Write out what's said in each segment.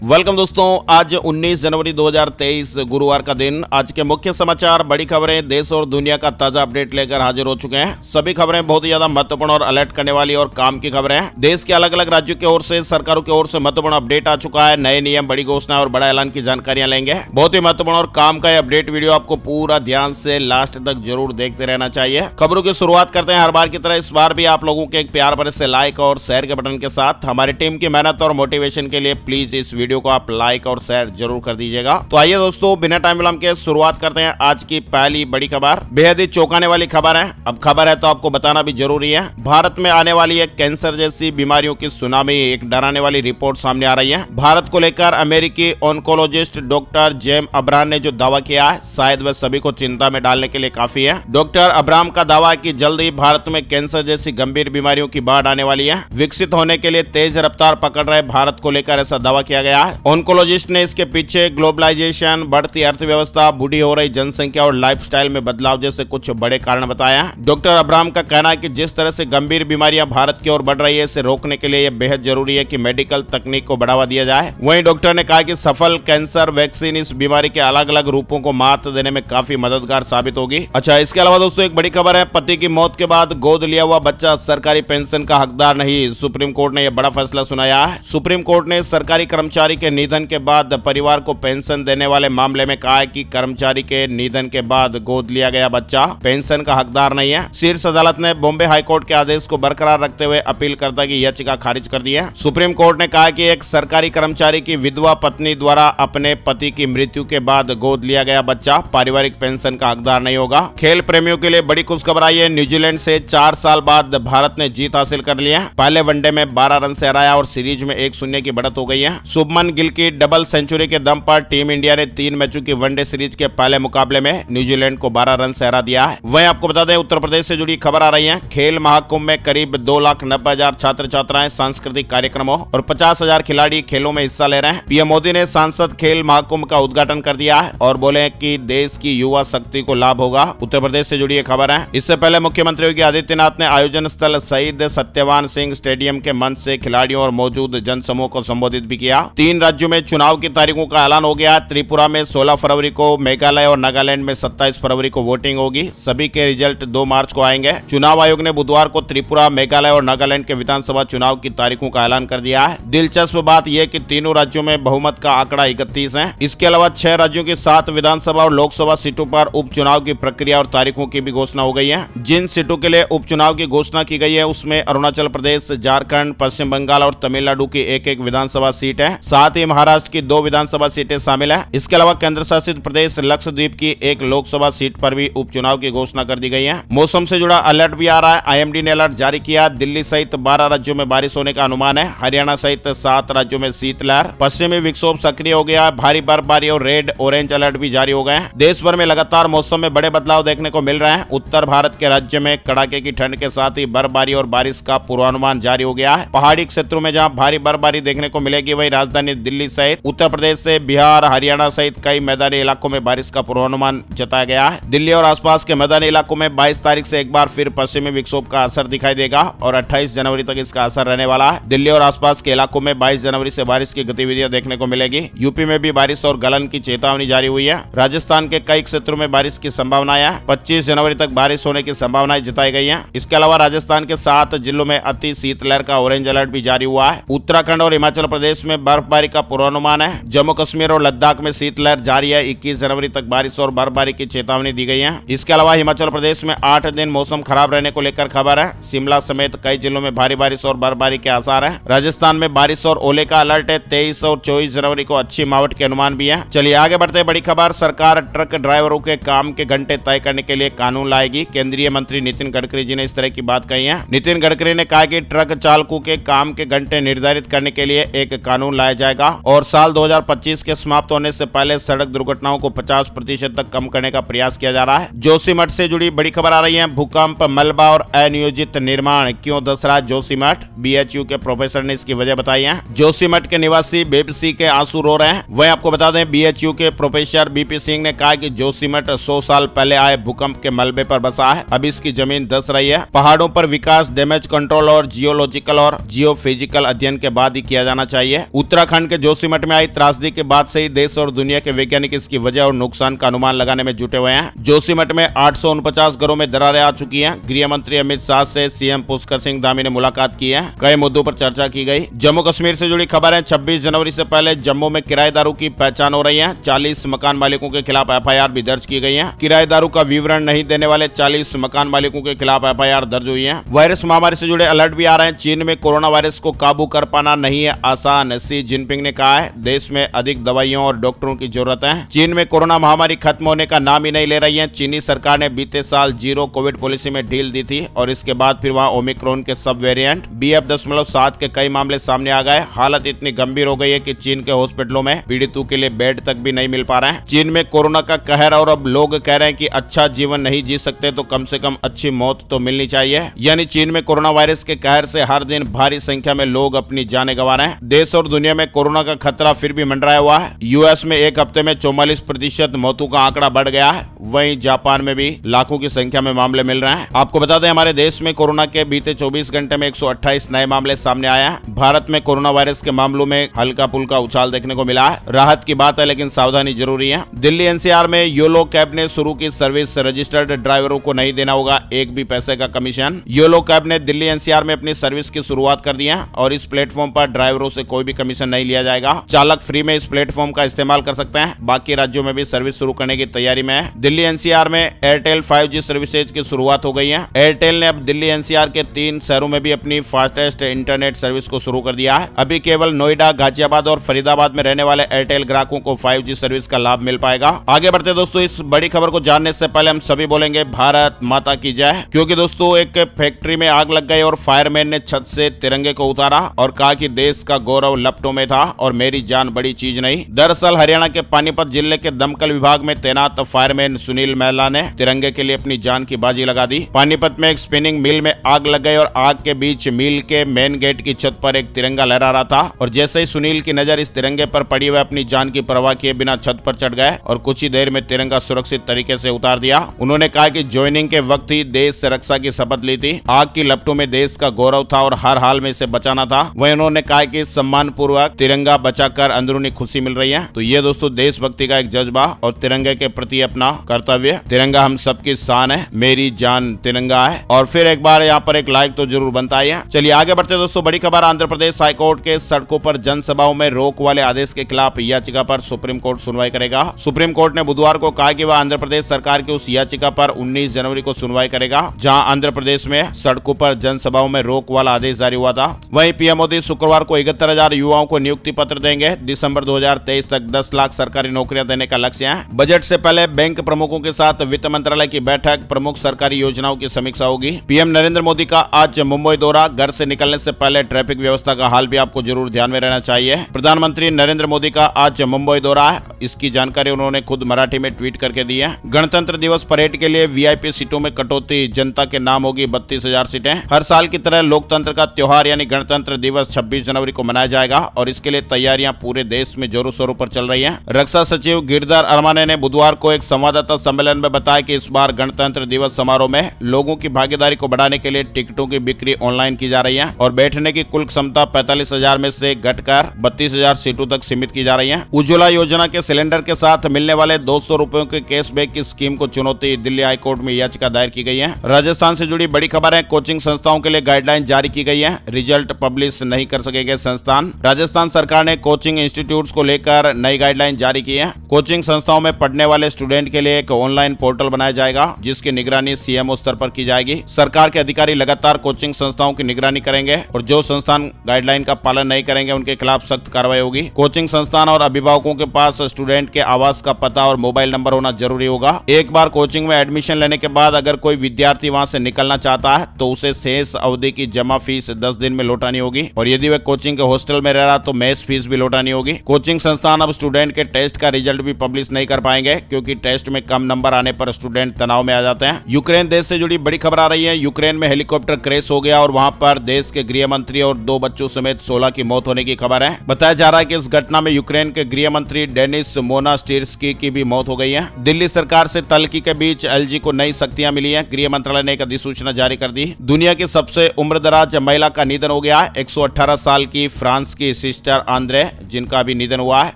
Welcome दोस्तों, आज 19 जनवरी 2023 गुरुवार का दिन। आज के मुख्य समाचार, बड़ी खबरें, देश और दुनिया का ताजा अपडेट लेकर हाजिर हो चुके हैं। सभी खबरें बहुत ही ज्यादा महत्वपूर्ण और अलर्ट करने वाली और काम की खबरें हैं। देश के अलग अलग राज्यों की ओर से, सरकारों की ओर से महत्वपूर्ण अपडेट आ चुका है। नए नियम, बड़ी घोषणा और बड़ा ऐलान की जानकारियां लेंगे। बहुत ही महत्वपूर्ण और काम का अपडेट वीडियो आपको पूरा ध्यान से लास्ट तक जरूर देखते रहना चाहिए। खबरों की शुरुआत करते हैं हर बार की तरह। इस बार भी आप लोगों के एक प्यार भरे से लाइक और शेयर के बटन के साथ हमारी टीम की मेहनत और मोटिवेशन के लिए प्लीज इस वीडियो को आप लाइक और शेयर जरूर कर दीजिएगा। तो आइए दोस्तों, बिना टाइम विलंब के शुरुआत करते हैं आज की पहली बड़ी खबर। बेहद ही चौंकाने वाली खबर है। अब खबर है तो आपको बताना भी जरूरी है। भारत में आने वाली एक कैंसर जैसी बीमारियों की सुनामी, एक डराने वाली रिपोर्ट सामने आ रही है। भारत को लेकर अमेरिकी ऑन्कोलॉजिस्ट डॉक्टर जेम अब्राहम ने जो दावा किया है, शायद वह सभी को चिंता में डालने के लिए काफी है। डॉक्टर अब्राहम का दावा है कि जल्द ही भारत में कैंसर जैसी गंभीर बीमारियों की बाढ़ आने वाली है। विकसित होने के लिए तेज रफ्तार पकड़ रहे भारत को लेकर ऐसा दावा किया गया है। ऑन्कोलॉजिस्ट ने इसके पीछे ग्लोबलाइजेशन, बढ़ती अर्थव्यवस्था, बूढ़ी हो रही जनसंख्या और लाइफस्टाइल में बदलाव जैसे कुछ बड़े कारण बताया है। डॉक्टर अब्राहम का कहना है कि जिस तरह से गंभीर बीमारियां भारत की ओर बढ़ रही है, इसे रोकने के लिए यह बेहद जरूरी है कि मेडिकल तकनीक को बढ़ावा दिया जाए। वहीं डॉक्टर ने कहा कि सफल कैंसर वैक्सीन इस बीमारी के अलग अलग रूपों को मात देने में काफी मददगार साबित होगी। अच्छा, इसके अलावा दोस्तों एक बड़ी खबर है। पति की मौत के बाद गोद लिया हुआ बच्चा सरकारी पेंशन का हकदार नहीं। सुप्रीम कोर्ट ने यह बड़ा फैसला सुनाया है। सुप्रीम कोर्ट ने सरकारी कर्मचारी के निधन के बाद परिवार को पेंशन देने वाले मामले में कहा है कि कर्मचारी के निधन के बाद गोद लिया गया बच्चा पेंशन का हकदार नहीं है। शीर्ष अदालत ने बॉम्बे हाईकोर्ट के आदेश को बरकरार रखते हुए अपीलकर्ता की याचिका खारिज कर दी है। सुप्रीम कोर्ट ने कहा कि एक सरकारी कर्मचारी की विधवा पत्नी द्वारा अपने पति की मृत्यु के बाद गोद लिया गया बच्चा पारिवारिक पेंशन का हकदार नहीं होगा। खेल प्रेमियों के लिए बड़ी खुशखबर आई है। न्यूजीलैंड से 4 साल बाद भारत ने जीत हासिल कर ली है। पहले वनडे में 12 रन से हराया और सीरीज में 1-0 की बढ़त हो गई है। शुभमन गिल की डबल सेंचुरी के दम पर टीम इंडिया ने 3 मैचों की वनडे सीरीज के पहले मुकाबले में न्यूजीलैंड को 12 रन से हरा दिया है। वहीं आपको बता दें, उत्तर प्रदेश से जुड़ी खबर आ रही है। खेल महाकुंभ में करीब 2,90,000 छात्र छात्राएं सांस्कृतिक कार्यक्रमों और 50,000 खिलाड़ी खेलों में हिस्सा ले रहे हैं। पीएम मोदी ने सांसद खेल महाकुंभ का उद्घाटन कर दिया है और बोले कि देश की युवा शक्ति को लाभ होगा। उत्तर प्रदेश से जुड़ी खबर है। इससे पहले मुख्यमंत्री योगी आदित्यनाथ ने आयोजन स्थल शहीद सत्यवान सिंह स्टेडियम के मंच से खिलाड़ियों और मौजूद जनसमूह को संबोधित भी किया। 3 राज्यों में चुनाव की तारीखों का ऐलान हो गया। त्रिपुरा में 16 फरवरी को, मेघालय और नागालैंड में 27 फरवरी को वोटिंग होगी। सभी के रिजल्ट 2 मार्च को आएंगे। चुनाव आयोग ने बुधवार को त्रिपुरा, मेघालय और नागालैंड के विधानसभा चुनाव की तारीखों का ऐलान कर दिया है। दिलचस्प बात यह कि तीनों राज्यों में बहुमत का आंकड़ा 31 है। इसके अलावा 6 राज्यों की 7 विधानसभा और लोकसभा सीटों पर उपचुनाव की प्रक्रिया और तारीखों की भी घोषणा हो गई है। जिन सीटों के लिए उपचुनाव की घोषणा की गई है उसमें अरुणाचल प्रदेश, झारखंड, पश्चिम बंगाल और तमिलनाडु की एक विधानसभा सीट है। साथ ही महाराष्ट्र की 2 विधानसभा सीटें शामिल है। इसके अलावा केंद्र शासित प्रदेश लक्षद्वीप की 1 लोकसभा सीट पर भी उपचुनाव की घोषणा कर दी गई है। मौसम से जुड़ा अलर्ट भी आ रहा है। आईएमडी ने अलर्ट जारी किया। दिल्ली सहित 12 राज्यों में बारिश होने का अनुमान है। हरियाणा सहित 7 राज्यों में शीतलहर, पश्चिमी विक्षोभ सक्रिय हो गया है। भारी बर्फबारी और रेड ऑरेंज अलर्ट भी जारी हो गए हैं। देश भर में लगातार मौसम में बड़े बदलाव देखने को मिल रहे हैं। उत्तर भारत के राज्य में कड़ाके की ठंड के साथ ही बर्फबारी और बारिश का पूर्वानुमान जारी हो गया है। पहाड़ी क्षेत्रों में जहां भारी बर्फबारी देखने को मिलेगी, वहीं राजधानी दिल्ली सहित उत्तर प्रदेश से बिहार, हरियाणा सहित कई मैदानी इलाकों में बारिश का पूर्वानुमान जताया गया है। दिल्ली और आसपास के मैदानी इलाकों में 22 तारीख से एक बार फिर पश्चिमी विक्षोभ का असर दिखाई देगा और 28 जनवरी तक इसका असर रहने वाला है। दिल्ली और आसपास के इलाकों में 22 जनवरी से बारिश की गतिविधियां देखने को मिलेगी। यूपी में भी बारिश और गलन की चेतावनी जारी हुई है। राजस्थान के कई क्षेत्रों में बारिश की संभावना है। 25 जनवरी तक बारिश होने की संभावनाएं जताई गई है। इसके अलावा राजस्थान के 7 जिलों में अति शीतलहर का ऑरेंज अलर्ट भी जारी हुआ है। उत्तराखंड और हिमाचल प्रदेश में बर्फबारी का पूर्वानुमान है। जम्मू कश्मीर और लद्दाख में शीतलहर जारी है। 21 जनवरी तक बारिश और बर्फबारी की चेतावनी दी गई है। इसके अलावा हिमाचल प्रदेश में 8 दिन मौसम खराब रहने को लेकर खबर है। शिमला समेत कई जिलों में भारी बारिश और बर्फबारी के आसार है। राजस्थान में बारिश और ओले का अलर्ट है। 23 और 24 जनवरी को अच्छी मावट के अनुमान भी है। चलिए आगे बढ़ते। बड़ी खबर, सरकार ट्रक ड्राइवरों के काम के घंटे तय करने के लिए कानून लाएगी। केंद्रीय मंत्री नितिन गडकरी जी ने इस तरह की बात कही है। नितिन गडकरी ने कहा कि ट्रक चालकों के काम के घंटे निर्धारित करने के लिए एक कानून लाया जाएगा और साल 2025 के समाप्त होने से पहले सड़क दुर्घटनाओं को 50% तक कम करने का प्रयास किया जा रहा है। जोशीमठ से जुड़ी बड़ी खबर आ रही है। भूकंप, मलबा और अनियोजित निर्माण क्यों दस रहा जोशीमठ? बीएचयू के प्रोफेसर ने इसकी वजह बताई है। जोशीमठ के निवासी बेबसी के आंसू रो रहे हैं। वहीं आपको बता दें, बीएचयू के प्रोफेसर बीपी सिंह ने कहा कि जोशीमठ 100 साल पहले आए भूकंप के मलबे पर बसा है। अब इसकी जमीन धंस रही है। पहाड़ों पर विकास, डैमेज कंट्रोल और जियोलॉजिकल और जियोफिजिकल अध्ययन के बाद ही किया जाना चाहिए। उत्तराखंड उत्तराखंड के जोशीमठ में आई त्रासदी के बाद से ही देश और दुनिया के वैज्ञानिक इसकी वजह और नुकसान का अनुमान लगाने में जुटे हुए हैं। जोशीमठ में 849 घरों में दरारें आ चुकी हैं। गृह मंत्री अमित शाह से सीएम पुष्कर सिंह धामी ने मुलाकात की है। कई मुद्दों पर चर्चा की गई। जम्मू कश्मीर से जुड़ी खबर है। 26 जनवरी से पहले जम्मू में किराएदारों की पहचान हो रही है। 40 मकान मालिकों के खिलाफ एफआईआर भी दर्ज की गई है। किराएदारों का विवरण नहीं देने वाले 40 मकान मालिकों के खिलाफ एफआईआर दर्ज हुई है। वायरस महामारी से जुड़े अलर्ट भी आ रहे हैं। चीन में कोरोना वायरस को काबू कर पाना नहीं है आसान, शी जिनपिंग ने कहा है। देश में अधिक दवाइयों और डॉक्टरों की जरूरत है। चीन में कोरोना महामारी खत्म होने का नाम ही नहीं ले रही है। चीनी सरकार ने बीते साल जीरो कोविड पॉलिसी में ढील दी थी और इसके बाद फिर वहां ओमिक्रॉन के सब वेरिएंट BF.7 के कई मामले सामने आ गए। हालत इतनी गंभीर हो गई है कि चीन के हॉस्पिटलों में पीड़ितों के लिए बेड तक भी नहीं मिल पा रहे हैं। चीन में कोरोना का कहर और अब लोग कह रहे हैं कि अच्छा जीवन नहीं जी सकते तो कम से कम अच्छी मौत तो मिलनी चाहिए। यानी चीन में कोरोना वायरस के कहर से हर दिन भारी संख्या में लोग अपनी जानें गंवा रहे हैं। देश और दुनिया में कोरोना का खतरा फिर भी मंडराया हुआ है। यूएस में एक हफ्ते में 44% मौतों का आंकड़ा बढ़ गया है। वहीं जापान में भी लाखों की संख्या में मामले मिल रहे हैं। आपको बता दें हमारे देश में कोरोना के बीते 24 घंटे में 128 नए मामले सामने आए हैं। भारत में कोरोना वायरस के मामलों में हल्का फुल्का उछाल देखने को मिला है। राहत की बात है लेकिन सावधानी जरूरी है। दिल्ली NCR में योलो कैब ने शुरू की सर्विस। रजिस्टर्ड ड्राइवरों को नहीं देना होगा एक भी पैसे का कमीशन। योलो कैब ने दिल्ली NCR में अपनी सर्विस की शुरुआत कर दी है और इस प्लेटफॉर्म पर ड्राइवरों से कोई भी कमीशन नहीं लिया जाएगा। चालक फ्री में इस प्लेटफॉर्म का इस्तेमाल कर सकते हैं। बाकी राज्यों में भी सर्विस शुरू करने की तैयारी में है। दिल्ली NCR में एयरटेल 5G सर्विसेज की शुरुआत हो गई है। एयरटेल ने अब दिल्ली NCR के 3 शहरों में भी अपनी फास्टेस्ट इंटरनेट सर्विस को शुरू कर दिया है। अभी केवल नोएडा, गाजियाबाद और फरीदाबाद में रहने वाले एयरटेल ग्राहकों को 5G सर्विस का लाभ मिल पाएगा। आगे बढ़ते दोस्तों, इस बड़ी खबर को जानने से पहले हम सभी बोलेंगे भारत माता की जय, क्योंकि दोस्तों एक फैक्ट्री में आग लग गई और फायरमैन ने छत से तिरंगे को उतारा और कहा कि देश का गौरव लपटों में था और मेरी जान बड़ी चीज नहीं। दरअसल हरियाणा के पानीपत जिले के दमकल विभाग में तैनात फायरमैन सुनील महला ने तिरंगे के लिए अपनी जान की बाजी लगा दी। पानीपत में एक स्पिनिंग मिल में आग लग गई और आग के बीच मिल के मेन गेट की छत पर एक तिरंगा लहरा रहा था और जैसे ही सुनील की नजर इस तिरंगे पर पड़ी, वह अपनी जान की परवाह किए बिना छत पर चढ़ गए और कुछ ही देर में तिरंगा सुरक्षित तरीके से उतार दिया। उन्होंने कहा कि ज्वाइनिंग के वक्त ही देश से रक्षा की शपथ ली थी। आग की लपटों में देश का गौरव था और हर हाल में इसे बचाना था। वहीं उन्होंने कहा कि सम्मान पूर्वक तिरंगा बचाकर अंदरूनी खुशी मिल रही है। तो ये दोस्तों देशभक्ति का एक जज्बा और तिरंगे के प्रति अपना कर्तव्य। तिरंगा हम सबकी शान है, मेरी जान तिरंगा है। और फिर एक बार यहाँ पर एक लाइक तो जरूर बनता है। चलिए आगे बढ़ते दोस्तों, बड़ी खबर आंध्र प्रदेश हाईकोर्ट के सड़कों पर जनसभाओं में रोक वाले आदेश के खिलाफ याचिका पर सुप्रीम कोर्ट सुनवाई करेगा। सुप्रीम कोर्ट ने बुधवार को कहा कि वह आंध्र प्रदेश सरकार की उस याचिका पर 19 जनवरी को सुनवाई करेगा जहां आंध्र प्रदेश में सड़कों पर जनसभाओं में रोक वाला आदेश जारी हुआ था। वहीं पीएम मोदी शुक्रवार को 71,000 युवाओं को नियुक्ति पत्र देंगे। दिसंबर 2023 तक 10 लाख सरकारी नौकरियां देने का लक्ष्य है। बजट से पहले बैंक प्रमुखों के साथ वित्त मंत्रालय की बैठक, प्रमुख सरकारी योजनाओं की समीक्षा होगी। पीएम नरेंद्र मोदी का आज मुंबई दौरा। घर से निकलने से पहले ट्रैफिक व्यवस्था का हाल भी आपको जरूर ध्यान में रहना चाहिए। प्रधानमंत्री नरेंद्र मोदी का आज मुंबई दौरा है। इसकी जानकारी उन्होंने खुद मराठी में ट्वीट करके दी है। गणतंत्र दिवस परेड के लिए VIP सीटों में कटौती, जनता के नाम होगी 32,000 सीटें। हर साल की तरह लोकतंत्र का त्योहार यानी गणतंत्र दिवस 26 जनवरी को मनाया जाएगा और इसके लिए तैयारियां पूरे देश में जोरों शोरों पर चल रही हैं। रक्षा सचिव गिरधर अरमाने ने बुधवार को एक संवाददाता सम्मेलन में बताया कि इस बार गणतंत्र दिवस समारोह में लोगों की भागीदारी को बढ़ाने के लिए टिकटों की बिक्री ऑनलाइन की जा रही है और बैठने की कुल क्षमता 45,000 में से घटकर 32,000 सीटों तक सीमित की जा रही है। उज्ज्वला योजना के सिलेंडर के साथ मिलने वाले 200 रुपयों के कैशबैक की स्कीम को चुनौती, दिल्ली हाईकोर्ट में याचिका दायर की गई है। राजस्थान से जुड़ी बड़ी खबर है। कोचिंग संस्थाओं के लिए गाइडलाइन जारी की गई है। रिजल्ट पब्लिश नहीं कर सकेंगे संस्थान। राजस्थान सरकार ने कोचिंग इंस्टीट्यूट्स को लेकर नई गाइडलाइन जारी की है। कोचिंग संस्थाओं में पढ़ने वाले स्टूडेंट के लिए एक ऑनलाइन पोर्टल बनाया जाएगा जिसकी निगरानी CMO स्तर पर की जाएगी। सरकार के अधिकारी लगातार कोचिंग संस्थाओं की निगरानी करेंगे और जो संस्थान गाइडलाइन का पालन नहीं करेंगे उनके खिलाफ सख्त कार्रवाई होगी। कोचिंग संस्थान और अभिभावकों के पास स्टूडेंट के आवास का पता और मोबाइल नंबर होना जरूरी होगा। एक बार कोचिंग में एडमिशन लेने के बाद अगर कोई विद्यार्थी वहां से निकलना चाहता है तो उसे शेष अवधि की जमा फीस 10 दिन में लौटानी होगी और यदि वह कोचिंग के हॉस्टल में रह रहा तो मेस फीस भी लौटानी होगी। कोचिंग संस्थान अब स्टूडेंट के टेस्ट का रिजल्ट भी पब्लिश नहीं कर पाएंगे क्योंकि टेस्ट में कम नंबर आने पर स्टूडेंट तनाव में आ जाते हैं। यूक्रेन देश से जुड़ी बड़ी खबर आ रही है। यूक्रेन में हेलीकॉप्टर क्रैश हो गया और वहां पर देश के गृह मंत्री और 2 बच्चों समेत 16 की मौत होने की खबर है। बताया जा रहा है कि इस घटना में यूक्रेन के गृह मंत्री डेनिस मोनास्टिर्स्की की भी मौत हो गई है। दिल्ली सरकार से तल्खी के बीच LG को नई शक्तियां मिली हैं। गृह मंत्रालय ने एक अधिसूचना जारी कर दी। दुनिया की सबसे उम्रदराज महिला का निधन हो गया। 118 साल की फ्रांस की सिस्टर आंद्रे, जिनका अभी निधन हुआ है।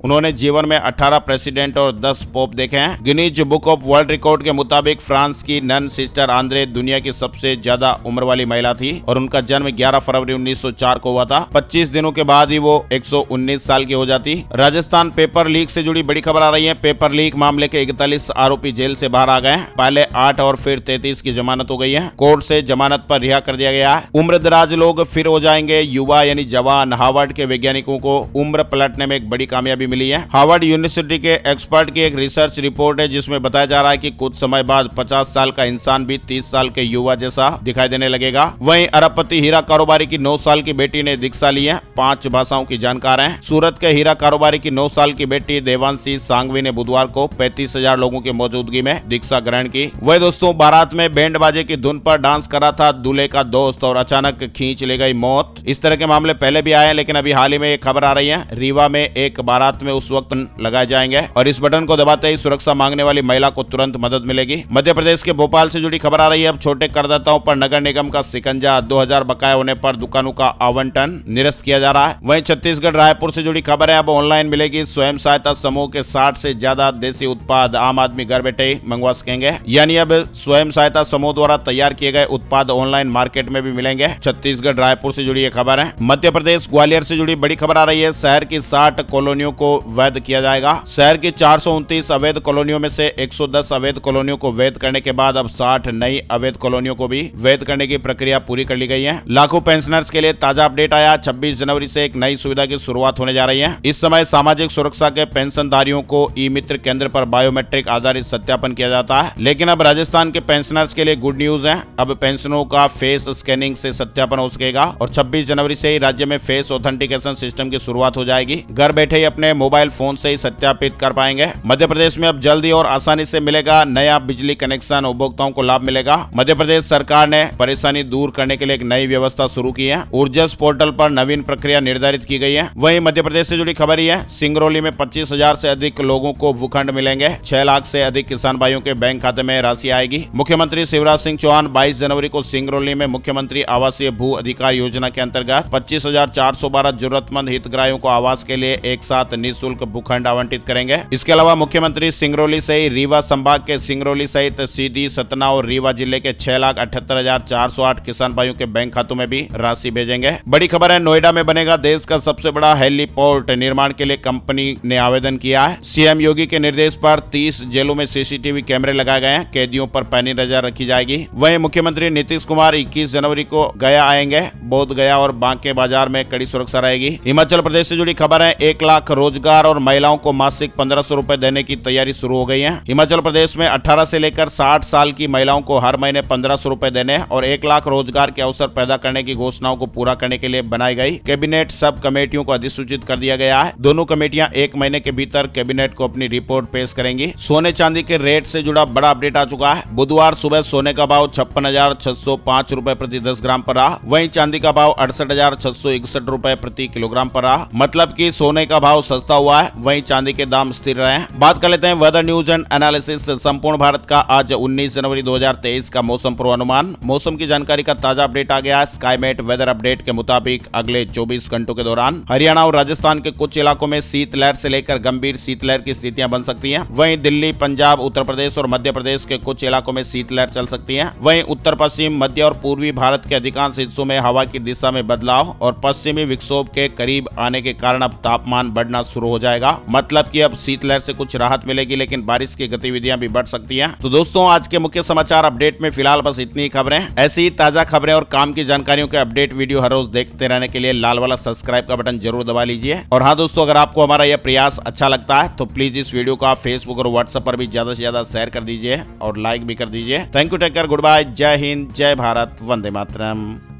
उन्होंने जीवन में 18 प्रेसिडेंट और 10 पोप देखे हैं। Guinness book of world record के मुताबिक फ्रांस की नन सिस्टर आंद्रे दुनिया की सबसे ज्यादा उम्र वाली महिला थी और उनका जन्म 11 फरवरी 1904 को हुआ था। 25 दिनों के बाद ही वो 119 साल की हो जाती। राजस्थान पेपर लीक से जुड़ी बड़ी खबर आ रही है। पेपर लीक मामले के 41 आरोपी जेल से बाहर आ गए हैं। पहले 8 और फिर 33 की जमानत हो गई है। कोर्ट से जमानत पर रिहा कर दिया गया है। उम्रदराज लोग फिर हो जाएंगे युवा यानी जवान। हार्वर्ड के वैज्ञानिकों को उम्र पलटने में एक बड़ी कामयाबी मिली है। हार्वर्ड यूनिवर्सिटी के एक्सपर्ट की एक रिसर्च रिपोर्ट है जिसमें बताया जा रहा है कि कुछ समय बाद 50 साल का इंसान भी 30 साल के युवा जैसा दिखाई देने लगेगा। वहीं अरबपति हीरा कारोबारी की 9 साल की बेटी ने दीक्षा ली है। 5 भाषाओं की जानकार है। सूरत के हीरा कारोबारी की 9 साल की बेटी देवांशी सांघवी ने बुधवार को 35,000 लोगों की मौजूदगी में दीक्षा ग्रहण की। वह दोस्तों बारात में बैंड बाजे की धुन पर डांस कर रहा था दूल्हे का दोस्त और अचानक खींच ले गई मौत। इस तरह के मामले पहले भी आए हैं, लेकिन अभी हाल ही में एक खबर आ रही है। रीवा में एक बारात में उस वक्त लगाए जाएंगे और इस बटन को दबाते ही सुरक्षा मांगने वाली महिला को तुरंत मदद मिलेगी। मध्य प्रदेश के भोपाल से जुड़ी खबर आ रही है। अब छोटे करदाताओं पर नगर निगम का शिकंजा। 2000 बकाया होने पर दुकानों का आवंटन निरस्त किया जा रहा है। वहीं छत्तीसगढ़ रायपुर से जुड़ी खबर है। अब ऑनलाइन मिलेगी स्वयं सहायता समूह के 60 से ज्यादा देसी उत्पाद। आम आदमी घर बैठे ही मंगवा सकेंगे। यानी अब स्वयं सहायता समूह द्वारा तैयार किए गए उत्पाद ऑनलाइन मार्केट में भी मिलेंगे। छत्तीसगढ़ रायपुर से जुड़ी यह खबर है। मध्य प्रदेश ग्वालियर से जुड़ी बड़ी खबर आ रही है। शहर की 60 कॉलोनियों को वैध किया जाएगा। शहर की 429 अवैध कॉलोनियों में से 110 अवैध कॉलोनियों को वैध करने के बाद अब 60 नई अवैध कॉलोनियों को भी वैध करने की प्रक्रिया पूरी कर ली गई है। लाखों पेंशनर्स के लिए ताजा अपडेट आया। 26 जनवरी से एक नई सुविधा की शुरुआत होने जा रही है। इस समय सामाजिक सुरक्षा के पेंशनधारियों को ई मित्र केंद्र पर बायोमेट्रिक आधारित सत्यापन किया जाता है। लेकिन अब राजस्थान के पेंशनर्स के लिए गुड न्यूज है। अब पेंशनों का फेस स्कैनिंग से सत्यापन हो सकेगा और 26 जनवरी से ही राज्य में फेस ऑथेंटिकेशन सिस्टम की शुरुआत हो जाएगी। घर बैठे ही अपने मोबाइल फोन से ही सत्यापित कर पाएंगे। मध्य प्रदेश में अब जल्दी और आसानी से मिलेगा नया बिजली कनेक्शन। उपभोक्ताओं को लाभ मिलेगा। मध्य प्रदेश सरकार ने परेशानी दूर करने के लिए एक नई व्यवस्था शुरू की है। ऊर्जस पोर्टल पर नवीन प्रक्रिया निर्धारित की गई है। वहीं मध्य प्रदेश से जुड़ी खबर ही है। सिंगरौली में 25,000 से अधिक लोगों को भूखंड मिलेंगे। 6 लाख से अधिक किसान भाइयों के बैंक खाते में राशि आएगी। मुख्यमंत्री शिवराज सिंह चौहान 22 जनवरी को सिंगरौली में मुख्यमंत्री आवासीय भू अधिकार योजना के अंतर्गत 25,412 जरूरतमंद हितग्राहियों को आवास के लिए एक साथ निःशुल्क भूखंड आवंटित करेंगे। इसके अलावा मुख्यमंत्री सिंगरौली से ही रीवा संभाग के सिंगरौली सहित सीधी, सतना और रीवा जिले के 6,78,408 किसान भाइयों के बैंक खातों में भी राशि भेजेंगे। बड़ी खबर है। नोएडा में बनेगा देश का सबसे बड़ा हेलीपोर्ट। निर्माण के लिए कंपनी ने आवेदन किया है। सीएम योगी के निर्देश पर 30 जेलों में सीसीटीवी कैमरे लगाए गए हैं। कैदियों पर पैनी नजर रखी जाएगी। वहीं मुख्यमंत्री नीतीश कुमार 21 जनवरी को गया आएंगे। बोध गया और बांके बाजार में कड़ी सुरक्षा रहेगी। हिमाचल प्रदेश से जुड़ी खबर है। 1 लाख रोजगार और महिलाओं को मासिक 1500 रुपए देने की तैयारी शुरू हो गई है। हिमाचल प्रदेश में 18 से लेकर 60 साल की महिलाओं को हर महीने 1500 रुपए देने और 1 लाख रोजगार के अवसर पैदा करने की घोषणाओं को पूरा करने के लिए बनाई गई कैबिनेट सब कमेटियों को अधिसूचित कर दिया गया है। दोनों कमेटियां 1 महीने के भीतर कैबिनेट को अपनी रिपोर्ट पेश करेंगी। सोने चांदी के रेट से जुड़ा बड़ा अपडेट आ चुका है। बुधवार सुबह सोने का भाव 56,605 रुपए प्रति 10 ग्राम पर रहा। वहीं चांदी का भाव 68,661 रुपए प्रति किलोग्राम पर रहा। मतलब कि सोने का भाव सस्ता हुआ है, वहीं चांदी के दाम स्थिर रहे हैं। बात कर लेते हैं वेदर न्यूज एंड एनालिसिस। संपूर्ण भारत का आज 19 जनवरी 2023 का मौसम पूर्वानुमान। मौसम की जानकारी का ताजा अपडेट आ गया है। स्काईमेट वेदर अपडेट के मुताबिक अगले 24 घंटों के दौरान हरियाणा और राजस्थान के कुछ इलाकों में शीतलहर से लेकर गंभीर शीतलहर की स्थितियां बन सकती हैं। वहीं दिल्ली, पंजाब, उत्तर प्रदेश और मध्य प्रदेश के कुछ इलाकों में शीतलहर चल सकती है। वहीं उत्तर पश्चिम, मध्य और पूर्वी भारत के अधिकांश हिस्सों में हवा की दिशा में बदलाव और पश्चिमी विक्षोभ के करीब आने के कारण अब तापमान बढ़ना शुरू हो जाएगा। मतलब कि अब शीतलहर से कुछ राहत मिलेगी, लेकिन बारिश की गतिविधियां भी बढ़ सकती हैं। तो दोस्तों, आज के मुख्य समाचार अपडेट में फिलहाल बस इतनी खबरें। ऐसी ही ताजा खबरें और काम की जानकारियों के अपडेट वीडियो हर रोज देखते रहने के लिए लाल वाला सब्सक्राइब का बटन जरूर दबा लीजिए। और हाँ दोस्तों, अगर आपको हमारा यह प्रयास अच्छा लगता है तो प्लीज इस वीडियो को आप फेसबुक और व्हाट्सएप पर भी ज्यादा से ज्यादा शेयर कर दीजिए और लाइक भी कर दीजिए। Thank you, take care, good bye, जय हिंद, जय भारत, वंदे मातरम।